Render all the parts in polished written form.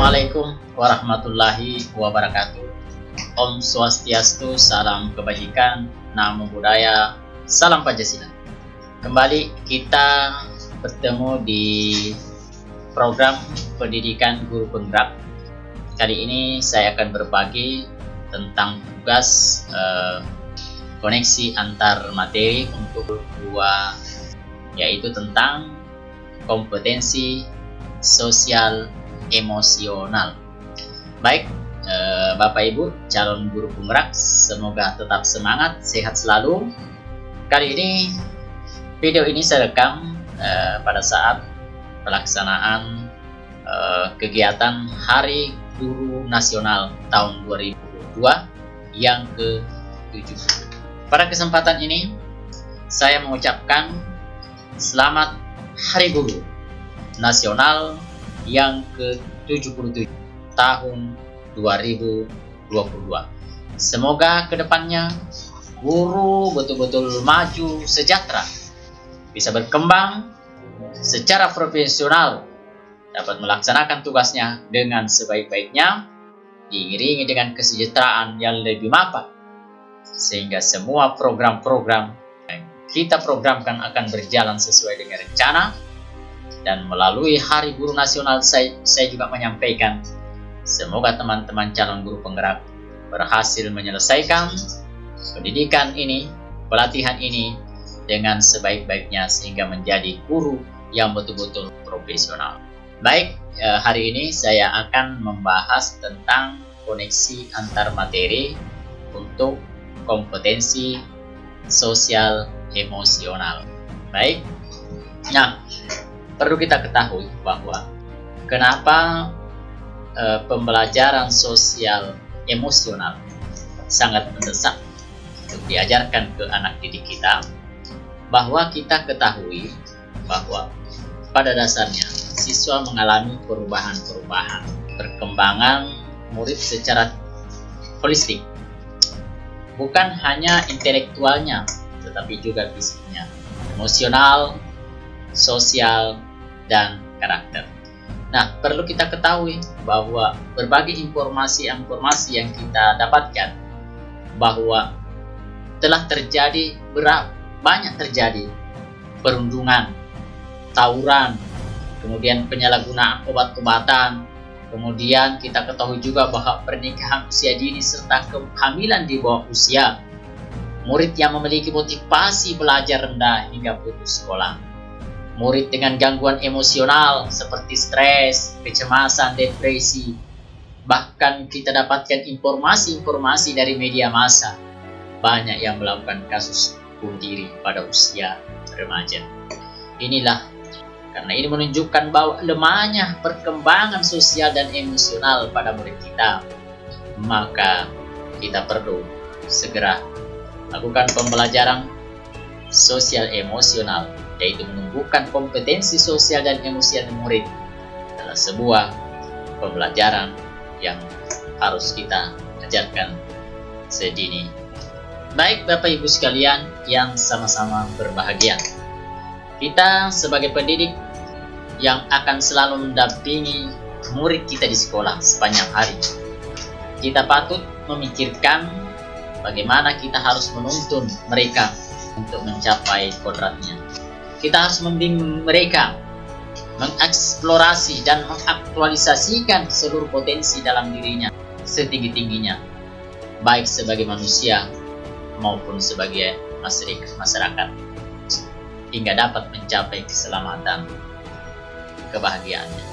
Assalamualaikum warahmatullahi wabarakatuh. Om Swastiastu, salam kebajikan, namo buddhaya, salam Pancasila. Kembali kita bertemu di program pendidikan guru penggerak. Kali ini saya akan berbagi tentang tugas koneksi antar materi untuk dua, yaitu tentang kompetensi sosial emosional. Baik, Bapak Ibu calon guru penggerak, semoga tetap semangat, sehat selalu. Kali ini video ini saya rekam pada saat pelaksanaan kegiatan Hari Guru Nasional tahun 2022 yang ke-70. Pada kesempatan ini saya mengucapkan selamat Hari Guru Nasional yang ke-77 tahun 2022. Semoga kedepannya guru betul-betul maju, sejahtera, bisa berkembang secara profesional, dapat melaksanakan tugasnya dengan sebaik-baiknya, diiringi dengan kesejahteraan yang lebih mapan, sehingga semua program-program yang kita programkan akan berjalan sesuai dengan rencana. Dan melalui Hari Guru Nasional saya juga menyampaikan, semoga teman-teman calon guru penggerak berhasil menyelesaikan pendidikan ini, pelatihan ini dengan sebaik-baiknya sehingga menjadi guru yang betul-betul profesional. Baik, hari ini saya akan membahas tentang koneksi antar materi untuk kompetensi sosial emosional. Baik, nah, perlu kita ketahui bahwa kenapa pembelajaran sosial emosional sangat mendesak untuk diajarkan ke anak didik kita, bahwa kita ketahui bahwa pada dasarnya siswa mengalami perubahan-perubahan, perkembangan murid secara holistik, bukan hanya intelektualnya tetapi juga fisiknya, emosional, sosial, dan karakter. Nah, perlu kita ketahui bahwa berbagai informasi yang kita dapatkan bahwa telah terjadi banyak terjadi perundungan, tawuran, kemudian penyalahgunaan obat-obatan, kemudian kita ketahui juga bahwa pernikahan usia dini serta kehamilan di bawah usia, murid yang memiliki motivasi belajar rendah hingga putus sekolah, murid dengan gangguan emosional seperti stres, kecemasan, depresi. Bahkan kita dapatkan informasi-informasi dari media massa, banyak yang melakukan kasus bunuh diri pada usia remaja. Karena ini menunjukkan bahwa lemahnya perkembangan sosial dan emosional pada murid kita, maka kita perlu segera lakukan pembelajaran sosial emosional, yaitu menumbuhkan kompetensi sosial dan emosional murid adalah sebuah pembelajaran yang harus kita ajarkan sedini. Baik Bapak Ibu sekalian yang sama-sama berbahagia, kita sebagai pendidik yang akan selalu mendampingi murid kita di sekolah sepanjang hari, kita patut memikirkan bagaimana kita harus menuntun mereka untuk mencapai kodratnya. Kita harus membimbing mereka mengeksplorasi dan mengaktualisasikan seluruh potensi dalam dirinya setinggi-tingginya, baik sebagai manusia maupun sebagai masyarakat, hingga dapat mencapai keselamatan, kebahagiaannya.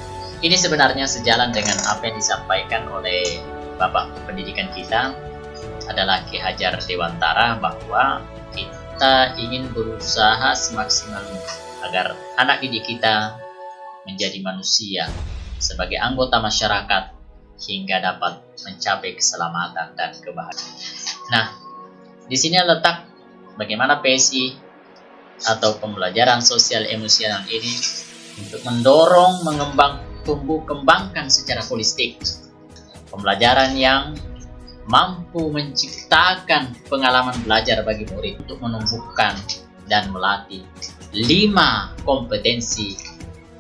Ini sebenarnya sejalan dengan apa yang disampaikan oleh Bapak Pendidikan kita adalah Ki Hajar Dewantara, bahwa kita ingin berusaha semaksimal agar anak didik kita menjadi manusia sebagai anggota masyarakat hingga dapat mencapai keselamatan dan kebahagiaan. Nah, di sini letak bagaimana PSI atau pembelajaran sosial emosional ini untuk mendorong, tumbuh kembangkan secara holistik pembelajaran yang mampu menciptakan pengalaman belajar bagi murid untuk menumbuhkan dan melatih 5 kompetensi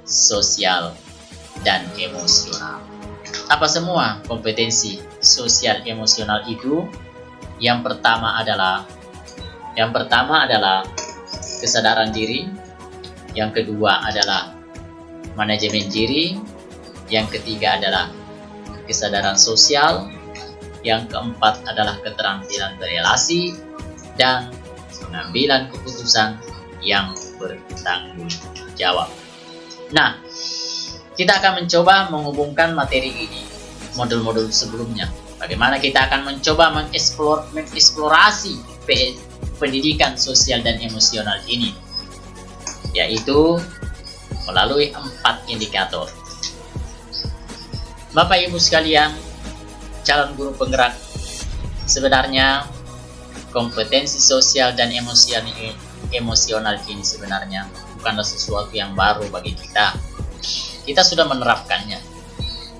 sosial dan emosional. Apa semua kompetensi sosial emosional itu? Yang pertama adalah kesadaran diri, yang kedua adalah manajemen diri, yang ketiga adalah kesadaran sosial, yang keempat adalah keterampilan berelasi, dan pengambilan keputusan yang bertanggung jawab. Nah, kita akan mencoba menghubungkan materi ini modul-modul sebelumnya. Bagaimana kita akan mencoba mengeksplorasi pendidikan sosial dan emosional ini, yaitu melalui 4 indikator. Bapak Ibu sekalian, calon guru penggerak, sebenarnya kompetensi sosial dan emosional ini sebenarnya bukanlah sesuatu yang baru bagi kita. Kita sudah menerapkannya.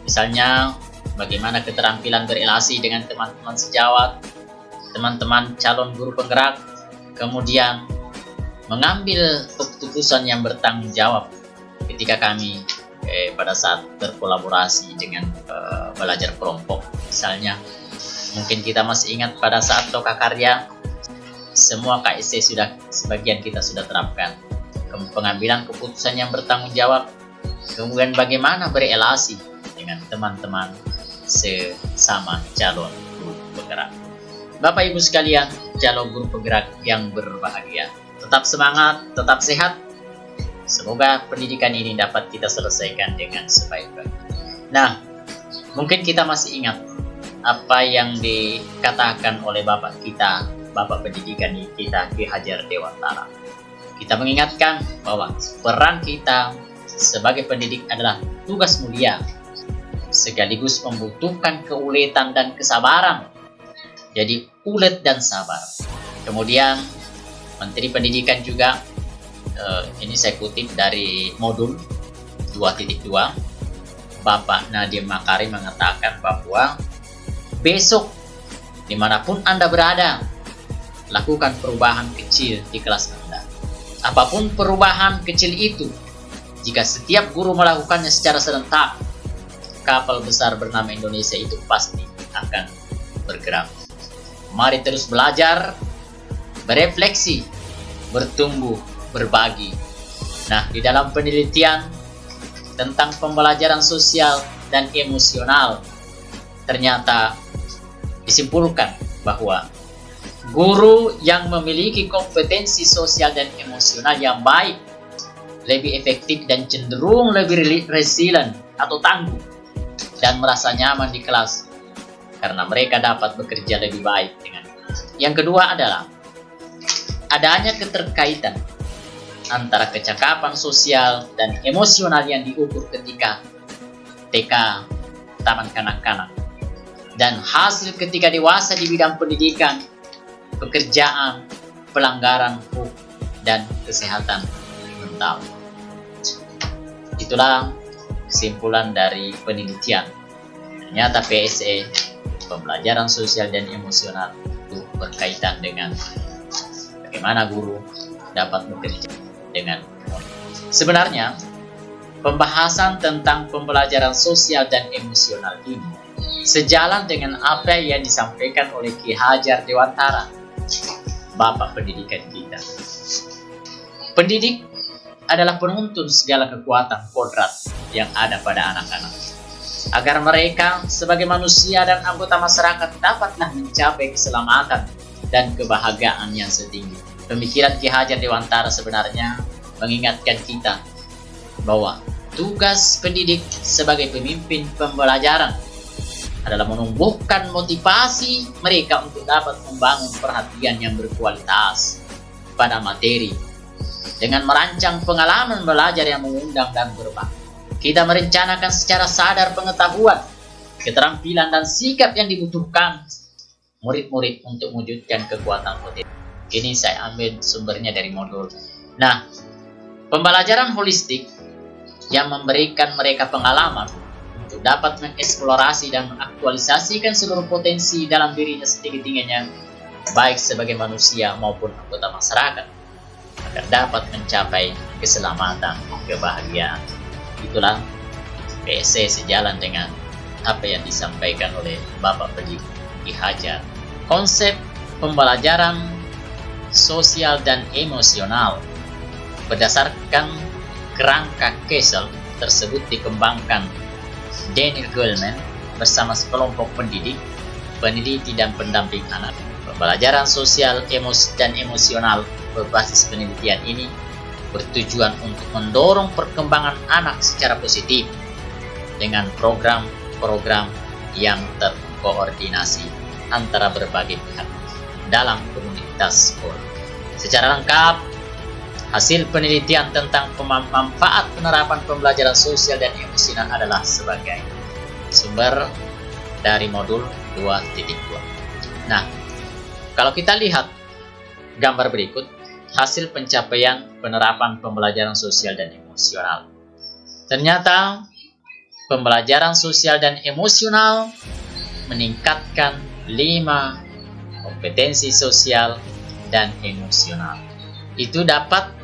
Misalnya, bagaimana keterampilan berelasi dengan teman-teman sejawat, teman-teman calon guru penggerak, kemudian mengambil keputusan yang bertanggung jawab ketika kami pada saat berkolaborasi dengan belajar kelompok. Misalnya, mungkin kita masih ingat pada saat Loka Karya, semua KSC sebagian kita sudah terapkan. Pengambilan keputusan yang bertanggung jawab, kemudian bagaimana berelasi dengan teman-teman sesama calon guru penggerak. Bapak Ibu sekalian, calon guru penggerak yang berbahagia, tetap semangat, tetap sehat. Semoga pendidikan ini dapat kita selesaikan dengan sebaik-baiknya. Nah, mungkin kita masih ingat apa yang dikatakan oleh Bapak kita, Bapak pendidikan kita, Ki Hajar Dewantara. Kita mengingatkan bahwa peran kita sebagai pendidik adalah tugas mulia, sekaligus membutuhkan keuletan dan kesabaran. Jadi ulet dan sabar. Kemudian Menteri Pendidikan juga, ini saya kutip dari modul 2.2, Bapak Nadiem Makarim mengatakan bahwa besok dimanapun Anda berada, lakukan perubahan kecil di kelas Anda. Apapun perubahan kecil itu, jika setiap guru melakukannya secara serentak, kapal besar bernama Indonesia itu pasti akan bergerak. Mari terus belajar, berefleksi, bertumbuh, berbagi. Nah, di dalam penelitian tentang pembelajaran sosial dan emosional, ternyata disimpulkan bahwa guru yang memiliki kompetensi sosial dan emosional yang baik lebih efektif dan cenderung lebih resilient atau tangguh dan merasa nyaman di kelas karena mereka dapat bekerja lebih baik dengan. Yang kedua adalah adanya keterkaitan antara kecakapan sosial dan emosional yang diukur ketika TK, taman kanak-kanak, dan hasil ketika dewasa di bidang pendidikan, pekerjaan, pelanggaran hukum, dan kesehatan mental. Itulah kesimpulan dari penelitian. Ternyata PSE, pembelajaran sosial dan emosional, itu berkaitan dengan bagaimana guru dapat bekerja dengan. Sebenarnya, pembahasan tentang pembelajaran sosial dan emosional ini sejalan dengan apa yang disampaikan oleh Ki Hajar Dewantara, Bapak pendidikan kita. Pendidik adalah penuntun segala kekuatan kodrat yang ada pada anak-anak, agar mereka sebagai manusia dan anggota masyarakat dapatlah mencapai keselamatan dan kebahagiaan yang setinggi. Pemikiran Ki Hajar Dewantara sebenarnya mengingatkan kita bahwa tugas pendidik sebagai pemimpin pembelajaran adalah menumbuhkan motivasi mereka untuk dapat membangun perhatian yang berkualitas pada materi dengan merancang pengalaman belajar yang mengundang dan berbagi. Kita merencanakan secara sadar pengetahuan, keterampilan, dan sikap yang dibutuhkan murid-murid untuk mewujudkan kekuatan potensi. Ini saya ambil sumbernya dari modul. Nah, pembelajaran holistik yang memberikan mereka pengalaman untuk dapat mengeksplorasi dan mengaktualisasikan seluruh potensi dalam dirinya setinggi-tingginya, baik sebagai manusia maupun anggota masyarakat, agar dapat mencapai keselamatan, kebahagiaan. Itulah PSE sejalan dengan apa yang disampaikan oleh Bapak Pendidik Ki Hajar. Konsep pembelajaran sosial dan emosional berdasarkan kerangka Kessel tersebut dikembangkan Daniel Goleman bersama sekelompok peneliti dan pendamping anak. Pembelajaran sosial dan emosional berbasis penelitian ini bertujuan untuk mendorong perkembangan anak secara positif dengan program-program yang terkoordinasi antara berbagai pihak dalam komunitas sekolah. Secara lengkap, hasil penelitian tentang manfaat penerapan pembelajaran sosial dan emosional adalah sebagai sumber dari modul 2.2. Nah, kalau kita lihat gambar berikut, hasil pencapaian penerapan pembelajaran sosial dan emosional. Ternyata pembelajaran sosial dan emosional meningkatkan 5 kompetensi sosial dan emosional. Itu dapat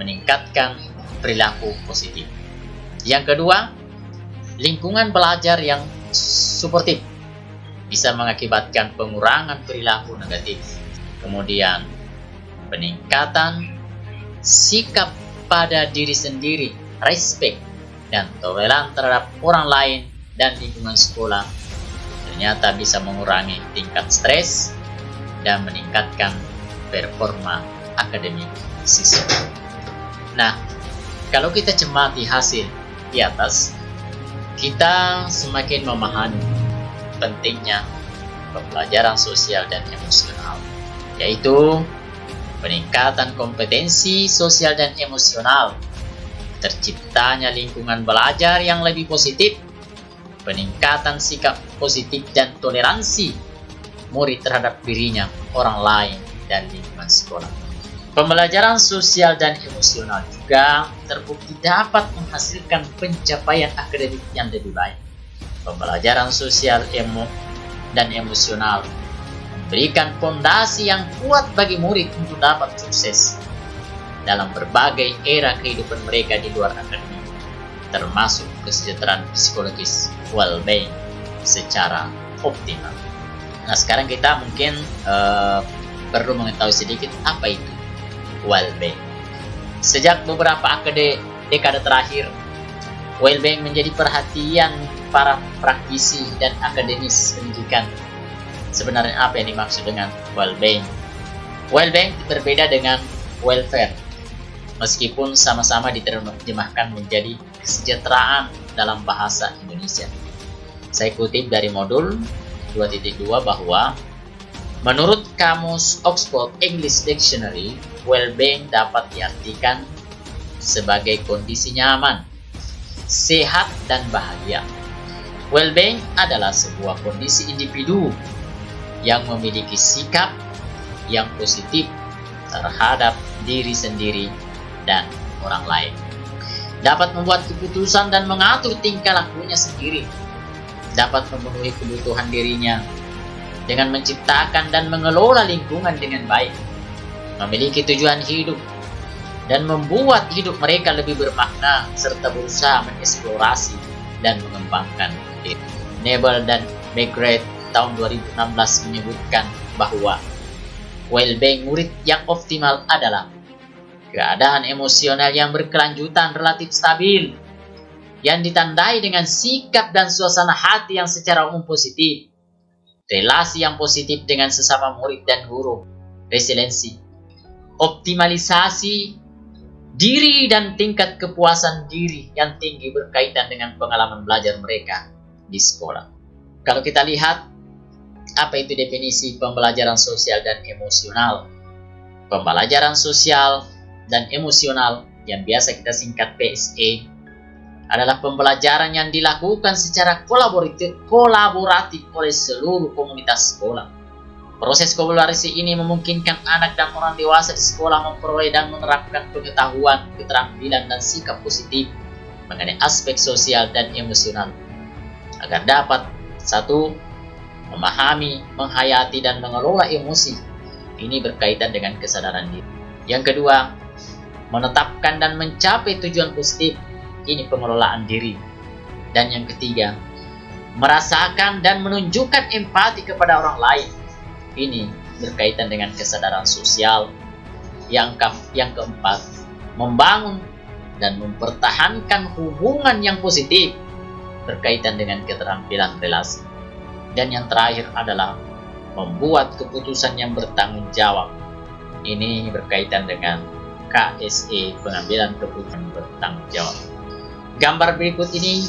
meningkatkan perilaku positif. Yang kedua, lingkungan belajar yang suportif bisa mengakibatkan pengurangan perilaku negatif. Kemudian, peningkatan sikap pada diri sendiri, respect, dan toleran terhadap orang lain dan lingkungan sekolah ternyata bisa mengurangi tingkat stres dan meningkatkan performa akademik siswa. Nah, kalau kita cermati hasil di atas, kita semakin memahami pentingnya pembelajaran sosial dan emosional, yaitu peningkatan kompetensi sosial dan emosional, terciptanya lingkungan belajar yang lebih positif, peningkatan sikap positif dan toleransi murid terhadap dirinya, orang lain, dan lingkungan sekolah. Pembelajaran sosial dan emosional juga terbukti dapat menghasilkan pencapaian akademik yang lebih baik. Pembelajaran sosial dan emosional memberikan fondasi yang kuat bagi murid untuk dapat sukses dalam berbagai era kehidupan mereka di luar akademik, termasuk kesejahteraan psikologis, well-being secara optimal. Nah, sekarang kita mungkin perlu mengetahui sedikit apa itu well-being. Sejak beberapa dekade terakhir, well-being menjadi perhatian para praktisi dan akademis pendidikan. Sebenarnya apa yang dimaksud dengan well-being? Well-being berbeda dengan welfare, meskipun sama-sama diterjemahkan menjadi kesejahteraan dalam bahasa Indonesia. Saya kutip dari modul 2.2 bahwa menurut Kamus Oxford English Dictionary, well-being dapat diartikan sebagai kondisi nyaman, sehat, dan bahagia. Well-being adalah sebuah kondisi individu yang memiliki sikap yang positif terhadap diri sendiri dan orang lain, dapat membuat keputusan dan mengatur tingkah lakunya sendiri, dapat memenuhi kebutuhan dirinya dengan menciptakan dan mengelola lingkungan dengan baik, memiliki tujuan hidup, dan membuat hidup mereka lebih bermakna serta berusaha mengeksplorasi dan mengembangkan diri. Nebel dan McGrath tahun 2016 menyebutkan bahwa well-being murid yang optimal adalah keadaan emosional yang berkelanjutan relatif stabil, yang ditandai dengan sikap dan suasana hati yang secara umum positif, relasi yang positif dengan sesama murid dan guru, resiliensi, optimalisasi diri, dan tingkat kepuasan diri yang tinggi berkaitan dengan pengalaman belajar mereka di sekolah. Kalau kita lihat, apa itu definisi pembelajaran sosial dan emosional? Pembelajaran sosial dan emosional yang biasa kita singkat PSE adalah pembelajaran yang dilakukan secara kolaboratif oleh seluruh komunitas sekolah. Proses kolaborasi ini memungkinkan anak dan orang dewasa di sekolah memperoleh dan menerapkan pengetahuan, keterampilan, dan sikap positif mengenai aspek sosial dan emosional agar dapat satu, memahami, menghayati, dan mengelola emosi. Ini berkaitan dengan kesadaran diri. Yang kedua, menetapkan dan mencapai tujuan positif. Ini pengelolaan diri. Dan yang ketiga, merasakan dan menunjukkan empati kepada orang lain. Ini berkaitan dengan kesadaran sosial. Yang keempat, membangun dan mempertahankan hubungan yang positif berkaitan dengan keterampilan relasi. Dan yang terakhir adalah membuat keputusan yang bertanggung jawab. Ini berkaitan dengan KSE, pengambilan keputusan bertanggung jawab. Gambar berikut ini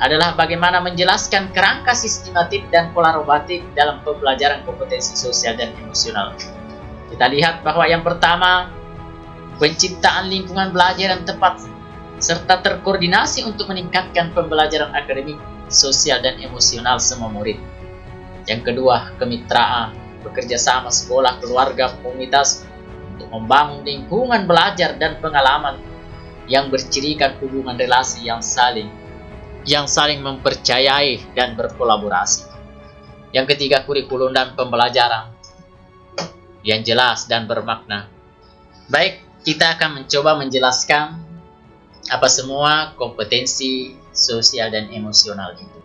adalah bagaimana menjelaskan kerangka sistematik dan kolaboratif dalam pembelajaran kompetensi sosial dan emosional. Kita lihat bahwa yang pertama, penciptaan lingkungan belajar yang tepat serta terkoordinasi untuk meningkatkan pembelajaran akademik, sosial, dan emosional semua murid. Yang kedua, kemitraan, bekerja sama sekolah, keluarga, komunitas untuk membangun lingkungan belajar dan pengalaman yang bercirikan hubungan relasi yang saling mempercayai dan berkolaborasi. Yang ketiga, kurikulum dan pembelajaran yang jelas dan bermakna. Baik, kita akan mencoba menjelaskan apa semua kompetensi sosial dan emosional itu.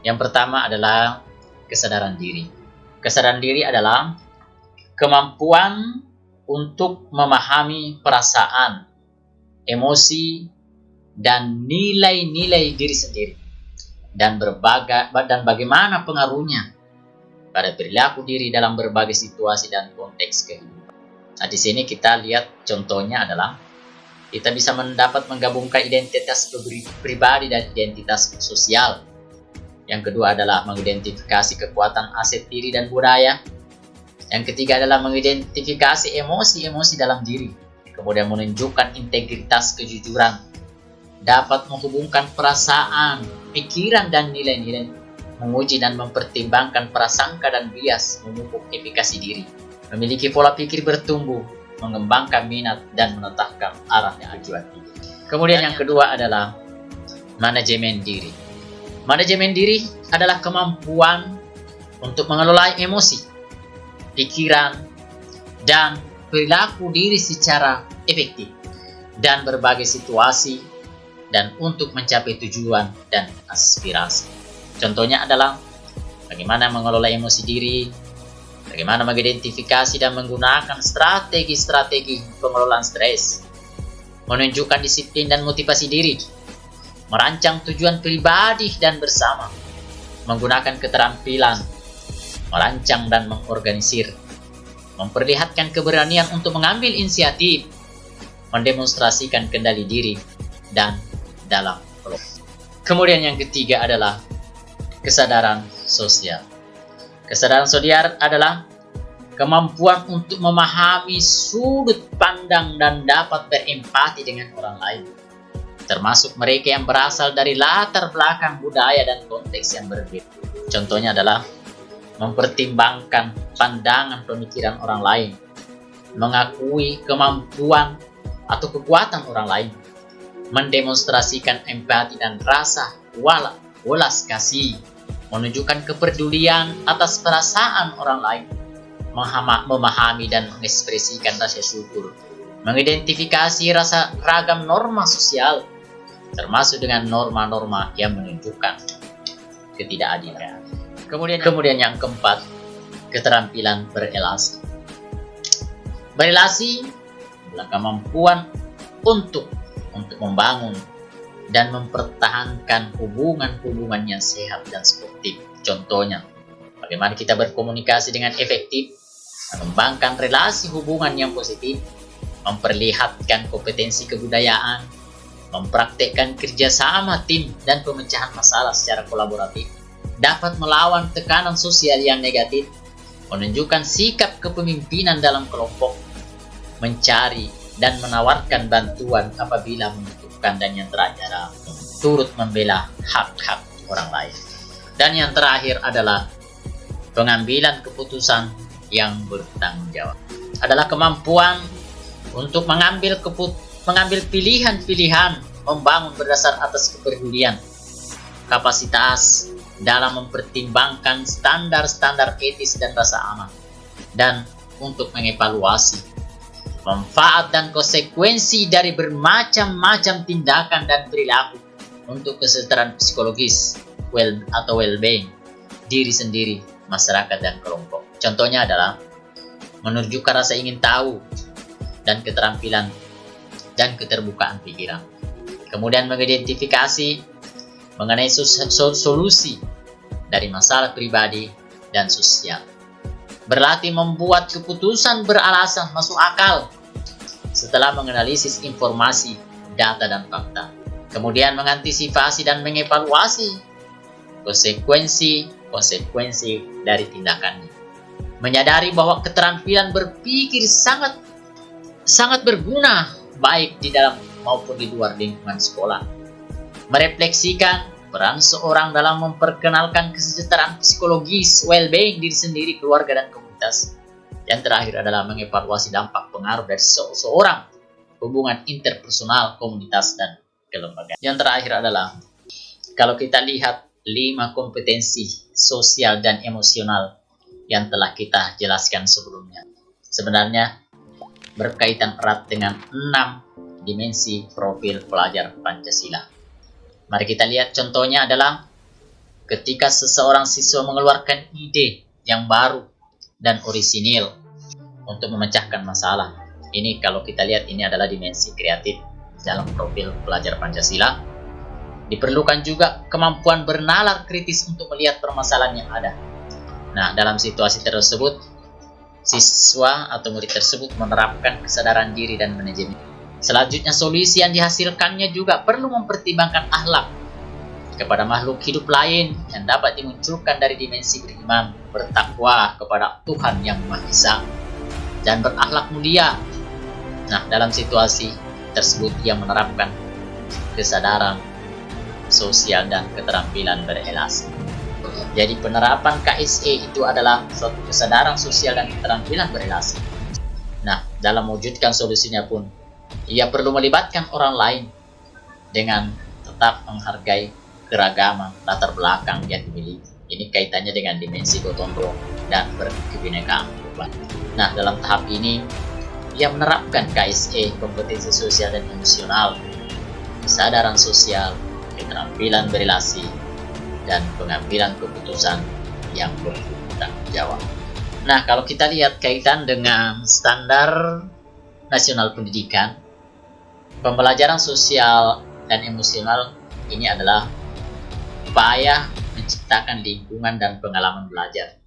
Yang pertama adalah kesadaran diri. Kesadaran diri adalah kemampuan untuk memahami perasaan, emosi, dan nilai-nilai diri sendiri dan bagaimana pengaruhnya pada perilaku diri dalam berbagai situasi dan konteks kehidupan. Nah, di sini kita lihat contohnya adalah kita bisa menggabungkan identitas pribadi dan identitas sosial. Yang kedua adalah mengidentifikasi kekuatan aset diri dan budaya. Yang ketiga adalah mengidentifikasi emosi-emosi dalam diri. Kemudian menunjukkan integritas kejujuran. Dapat menghubungkan perasaan, pikiran, dan nilai-nilai. Menguji dan mempertimbangkan prasangka dan bias, memupuk efikasi diri. Memiliki pola pikir bertumbuh, mengembangkan minat, dan menetapkan arah yang akibat diri. Kemudian yang kedua adalah manajemen diri. Manajemen diri adalah kemampuan untuk mengelola emosi, pikiran, dan perilaku diri secara efektif dan berbagai situasi dan untuk mencapai tujuan dan aspirasi. Contohnya adalah bagaimana mengelola emosi diri, bagaimana mengidentifikasi dan menggunakan strategi-strategi pengelolaan stres, menunjukkan disiplin dan motivasi diri, merancang tujuan pribadi dan bersama, menggunakan keterampilan, merancang dan mengorganisir, memperlihatkan keberanian untuk mengambil inisiatif, mendemonstrasikan kendali diri, dan dalam kelompok. Kemudian yang ketiga adalah kesadaran sosial. Kesadaran sosial adalah kemampuan untuk memahami sudut pandang dan dapat berempati dengan orang lain, termasuk mereka yang berasal dari latar belakang budaya dan konteks yang berbeda. Contohnya adalah mempertimbangkan pandangan pemikiran orang lain, mengakui kemampuan atau kekuatan orang lain, mendemonstrasikan empati dan rasa welas kasih, menunjukkan kepedulian atas perasaan orang lain, memahami dan mengekspresikan rasa syukur, mengidentifikasi rasa ragam norma sosial, termasuk dengan norma-norma yang menunjukkan ketidakadilan. Kemudian yang keempat, keterampilan berelasi. Berelasi adalah kemampuan untuk membangun dan mempertahankan hubungan-hubungan yang sehat dan sportif. Contohnya, bagaimana kita berkomunikasi dengan efektif, mengembangkan relasi hubungan yang positif, memperlihatkan kompetensi kebudayaan, mempraktekkan kerjasama tim dan pemecahan masalah secara kolaboratif, dapat melawan tekanan sosial yang negatif, menunjukkan sikap kepemimpinan dalam kelompok, mencari dan menawarkan bantuan apabila membutuhkan, dan yang terakhir turut membela hak-hak orang lain. Dan yang terakhir adalah pengambilan keputusan yang bertanggung jawab. Adalah kemampuan untuk mengambil pilihan-pilihan, membangun berdasar atas kepedulian, kapasitas dalam mempertimbangkan standar-standar etis dan rasa aman, dan untuk mengevaluasi manfaat dan konsekuensi dari bermacam-macam tindakan dan perilaku untuk kesejahteraan psikologis, well-being diri sendiri, masyarakat, dan kelompok. Contohnya adalah menunjukkan rasa ingin tahu dan keterampilan dan keterbukaan pikiran. Kemudian mengidentifikasi mengenai solusi dari masalah pribadi dan sosial. Berlatih membuat keputusan beralasan masuk akal setelah menganalisis informasi, data, dan fakta. Kemudian mengantisipasi dan mengevaluasi konsekuensi dari tindakannya. Menyadari bahwa keterampilan berpikir sangat berguna baik di dalam maupun di luar lingkungan sekolah. Merefleksikan peran seorang dalam memperkenalkan kesejahteraan psikologis, well-being diri sendiri, keluarga, dan komunitas. Yang terakhir adalah mengevaluasi dampak pengaruh dari seseorang, hubungan interpersonal, komunitas, dan kelembagaan. Yang terakhir adalah, kalau kita lihat 5 kompetensi sosial dan emosional yang telah kita jelaskan sebelumnya, sebenarnya berkaitan erat dengan 6 dimensi profil pelajar Pancasila. Mari kita lihat contohnya adalah ketika seseorang siswa mengeluarkan ide yang baru dan orisinil untuk memecahkan masalah. Ini kalau kita lihat ini adalah dimensi kreatif dalam profil pelajar Pancasila. Diperlukan juga kemampuan bernalar kritis untuk melihat permasalahan yang ada. Nah, dalam situasi tersebut, siswa atau murid tersebut menerapkan kesadaran diri dan manajemen. Selanjutnya, solusi yang dihasilkannya juga perlu mempertimbangkan akhlak kepada makhluk hidup lain yang dapat dimunculkan dari dimensi beriman, bertakwa kepada Tuhan Yang Maha Esa, dan berakhlak mulia. Nah, dalam situasi tersebut ia menerapkan kesadaran sosial dan keterampilan berrelasi. Jadi penerapan KSE itu adalah suatu kesadaran sosial dan keterampilan berrelasi. Nah, dalam mewujudkan solusinya pun, ia perlu melibatkan orang lain dengan tetap menghargai keragaman latar belakang yang dimiliki. Ini kaitannya dengan dimensi gotong royong dan berkebinekaan. Nah, dalam tahap ini, ia menerapkan KSE, kompetensi sosial dan emosional, kesadaran sosial, keterampilan berrelasi, dan pengambilan keputusan yang bertanggung jawab. Nah, kalau kita lihat kaitan dengan standar nasional pendidikan, pembelajaran sosial dan emosional ini adalah upaya menciptakan lingkungan dan pengalaman belajar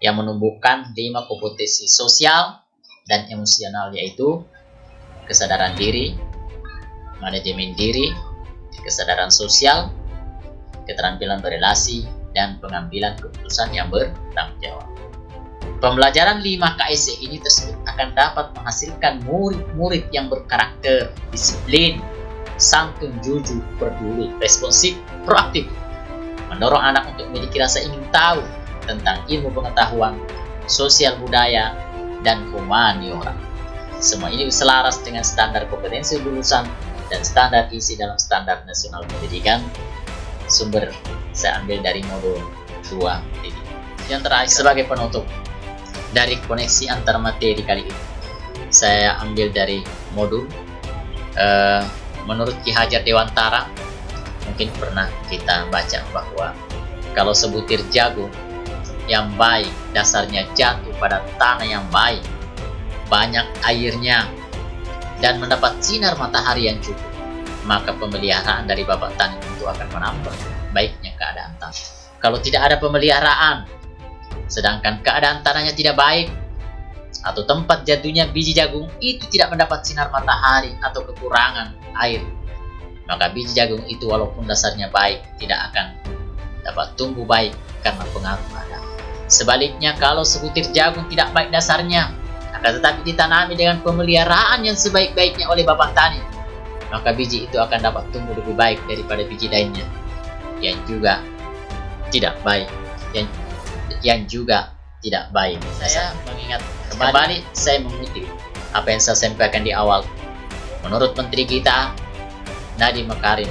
yang menumbuhkan 5 kompetensi sosial dan emosional, yaitu kesadaran diri, manajemen diri, kesadaran sosial, keterampilan berrelasi, dan pengambilan keputusan yang bertanggung jawab. Pembelajaran 5 KSE ini tersebut akan dapat menghasilkan murid-murid yang berkarakter, disiplin, santun, jujur, peduli, responsif, proaktif, mendorong anak untuk memiliki rasa ingin tahu tentang ilmu pengetahuan, sosial budaya, dan humaniora. Semua ini selaras dengan standar kompetensi lulusan dan standar isi dalam standar nasional pendidikan. Sumber saya ambil dari modul 2. Yang terakhir, sebagai penutup dari koneksi antar materi kali ini, saya ambil dari modul menurut Ki Hajar Dewantara. Mungkin pernah kita baca bahwa kalau sebutir jagung yang baik dasarnya jatuh pada tanah yang baik, banyak airnya, dan mendapat sinar matahari yang cukup, maka pemeliharaan dari bapak tani itu akan menambah baiknya keadaan tanah. Kalau tidak ada pemeliharaan, sedangkan keadaan tanahnya tidak baik, atau tempat jatuhnya biji jagung itu tidak mendapat sinar matahari atau kekurangan air, maka biji jagung itu walaupun dasarnya baik tidak akan dapat tumbuh baik karena pengaruh ada. Sebaliknya, kalau sebutir jagung tidak baik dasarnya, akan tetapi ditanami dengan pemeliharaan yang sebaik-baiknya oleh bapak tani, maka biji itu akan dapat tumbuh lebih baik daripada biji lainnya yang juga tidak baik, yang juga tidak baik. Saya mengingat kembali, saya mengutip apa yang saya sampaikan di awal. Menurut Menteri kita, Nadiem Makarim,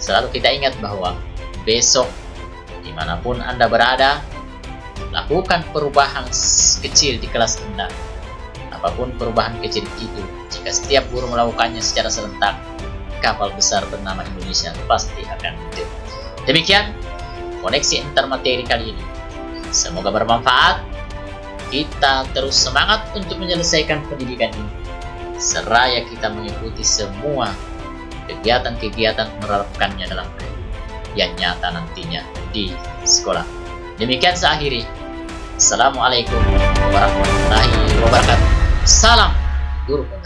selalu kita ingat bahwa besok dimanapun Anda berada, lakukan perubahan kecil di kelas Anda. Apapun perubahan kecil itu, jika setiap guru melakukannya secara serentak, kapal besar bernama Indonesia pasti akan muncul. Demikian koneksi antar materi kali ini. Semoga bermanfaat. Kita terus semangat untuk menyelesaikan pendidikan ini, seraya kita mengikuti semua kegiatan-kegiatan menerapkannya dalam yang nyata nantinya di sekolah. Demikian saya akhiri. Assalamualaikum warahmatullahi wabarakatuh. Salam guru.